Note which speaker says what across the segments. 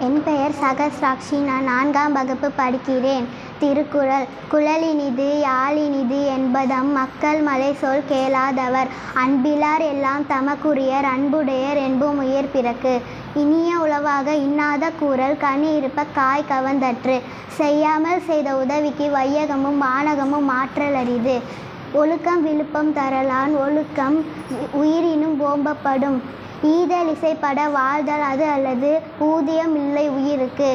Speaker 1: என் பெயர் சகஸ்ராக்ஷி. நான் 4ஆம் வகுப்பு படிக்கிறேன். திருக்குறள். குழலினிது யாழினிது என்பதம் மக்கள் மலை சொல் கேளாதவர் அன்பிலார் எல்லாம் தமக்குரியர் அன்புடையர் என்பும் உயிர் பிறக்கு. இனிய உளவாக இன்னாத கூறல் கனி இருப்ப காய் கவர்ந்தற்று. செய்யாமல் செய்த உதவிக்கு வையகமும் வானகமும் மாற்றல் அரிது. ஒழுக்கம் விழுப்பம் தரலான் ஒழுக்கம் உயிரினும் ஓம்பப்படும். ஈதல் இசைப்பட வாழ்தல் அது அல்லது ஊதியம் இல்லை உயிருக்கு.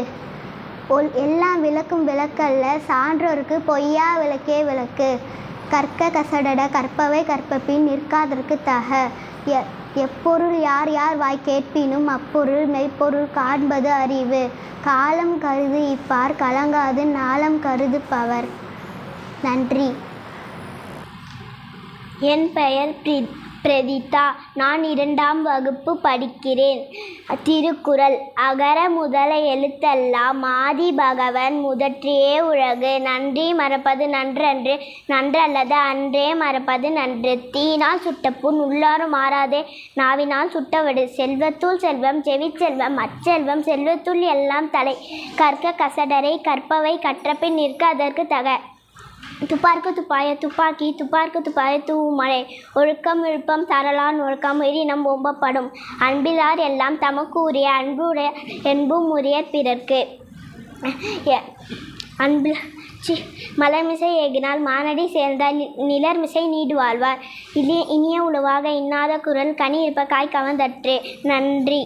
Speaker 1: எல்லாம் விளக்கும் விளக்கல்ல சான்றோருக்கு பொய்யா விளக்கே விளக்கு. கற்க கசடட கற்பவை கற்பபின் நிற்காதற்கு தக. எப்பொருள் யார் யார் வாய் கேட்பினும் அப்பொருள் மெய்ப்பொருள் காண்பது அறிவு. காலம் கருது இப்பார் கலங்காது நாளம் கருது பவர். நன்றி.
Speaker 2: என் பெயர் பிரதிதா. நான் 2ஆம் வகுப்பு படிக்கிறேன். திருக்குறள். அகர முதல எழுத்தெல்லாம் ஆதி பகவன் முதற்றே உலகு. நன்றி மறப்பது நன்றன்று நன்றல்லது அன்றே மறப்பது நன்று. தீயினால் சுட்டப்புண் உள்ளாரும் மாறாதே நாவினால் சுட்டவடு. செல்வத்துள் செல்வம் செவிச்செல்வம் அச்செல்வம் செல்வத்துள் எல்லாம் தலை. கற்க கசடரை கற்பவை கற்றபின் நிற்க அதற்கு தக. துப்பார்க்கு துப்பாய துப்பாக்கி துப்பார்க்கு துப்பாய தூமலை. ஒழுக்கம் விழுப்பம் தரலான் ஒழுக்கம் உயிரினம் ஓம்பப்படும். அன்பிலார் எல்லாம் தமக்கு உரிய அன்புடைய என்பும் உரியர் பிறர்க்கு. மலர்மிசை ஏகினால் மானடி சேர்ந்தால் நிலர்மிசை நீடு வாழ்வார். இனிய உளவாக இன்னாத குரல் கனி இருப்ப காய் கவர்ந்தற்று. நன்றி.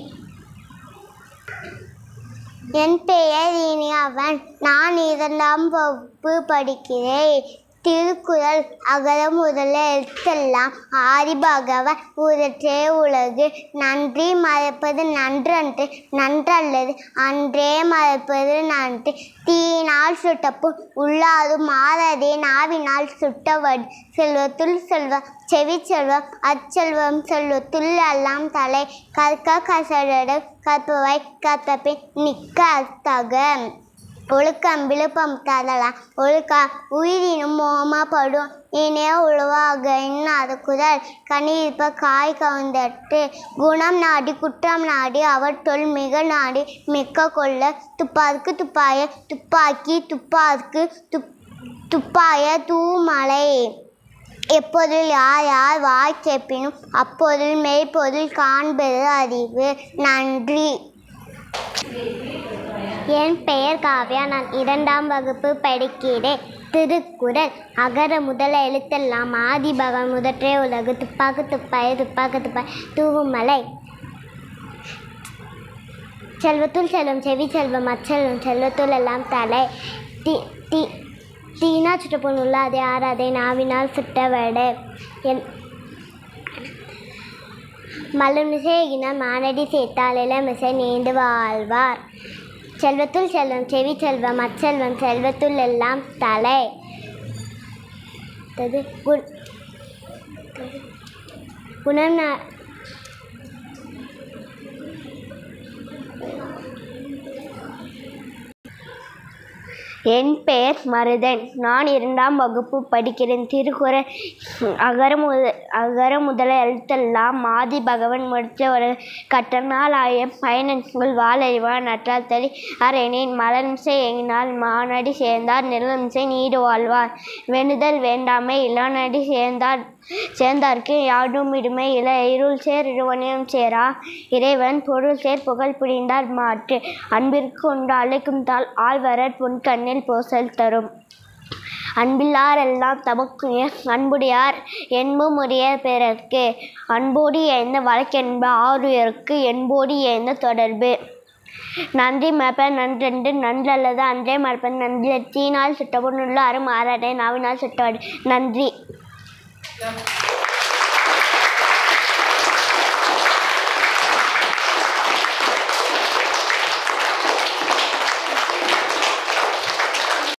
Speaker 3: என் பெயர் இனியவன். நான் 2ஆம் வகுப்பு படிக்கிறேன். திருக்குறள். அகர முதல எழுத்தெல்லாம் ஆதி பகவன் முதற்றே உலகு. நன்றி மறப்பது நன்றன்று நன்றல்லது அன்றே மறப்பது நன்று. தீயினால் சுட்டப்புண் உள்ளாரும் மாறாதே நாவினால் சுட்டவடு. செல்வத்துள் செல்வம் செவிச்செல்வம் அச்செல்வம் செல்வத்துள் எல்லாம் தலை. கற்க கசடர கற்பவை கற்றபின் நிற்க தக. ஒழுக்கம் விழுப்பம் தரலாம் ஒழுக்கம் உயிரினும் ஓமப்படும். இனிய உளவாக இன்னாத குரல் கனி இருப்ப காய் கவர்ந்தற்று. குணம் நாடி குற்றம் நாடி அவற்றுள் மிக நாடி மிக்க கொள்ள. துப்பார்க்கு துப்பாய துப்பாக்கி துப்பார்க்கு துப்பாய தூமலை. எப்பொருள் யார் யார் வாய் கேட்பினும் அப்பொருள் மெய்ப்பொருள் காண்பது அறிவு. நன்றி.
Speaker 2: என் பெயர் காவ்யா. நான் 2ஆம் வகுப்பு படிக்கிறேன். திருக்குறள். அகர முதல எழுத்தெல்லாம் ஆதி பகவன் முதற்றே உலகு. துப்பாக்கு துப்பாய துப்பாக்கு துப்பாய் தூவுமலை. செல்வத்துள் செல்வம் செவி செல்வம் அச்செல்வம் செல்வத்துள் எல்லாம் தலை. தீனா சுட்டப்புண் உள்ளாதே ஆறாதே நாவினால் சுட்டவடு. மலர்மிசை ஏகினால் மானடி சேர்த்தால் இளமிசை நீண்டு வாழ்வார். செல்வத்துள் செல்வம் செவி செல்வம் அச்செல்வம் செல்வத்துள் எல்லாம் தலை. குணம்
Speaker 4: என் பெயர் மருதன். நான் 2ஆம் வகுப்பு படிக்கிறேன். திருக்குறள். அகர முதல எழுத்தெல்லாம் ஆதி பகவன் முதற்றே கற்றனால் ஆயம் பயனன்கள் வாழறிவான் நற்றால் தளி அரணேன். மலர்மிசை ஏகினால் மானடி சேர்ந்தார் நிலமிசை நீடு வாழ்வார். வேண்டுதல் வேண்டாமை இளநடி சேர்ந்தார்க்கு யாடும் இடுமை இல. இருள் சேர் இருவனையும் சேரா இறைவன் பொருள் சேர் புகழ் புரிந்தார் மாற்று. அன்பிற்கு உண்டு அழைக்கும் தாள் ஆழ்வரற் பொன்கண்ணில் போசல் தரும். அன்பில்லார் எல்லாம் தமக்குரிய அன்புடையார் என்பும் உரியர் பிறர்க்கு. அன்போடு ஏய்ந்த வழக்கென்ப ஆருயிர்க்கு என்போடு ஏய்ந்த தொடர்பு. நன்றி மறப்பது நன்றன்று நன்றல்லது அன்றே மறப்பது நன்றி. தீயினால் சுட்டப்புண் உள்ளாரும் மாறாதே நாவினால் சுட்டவடு. நன்றி.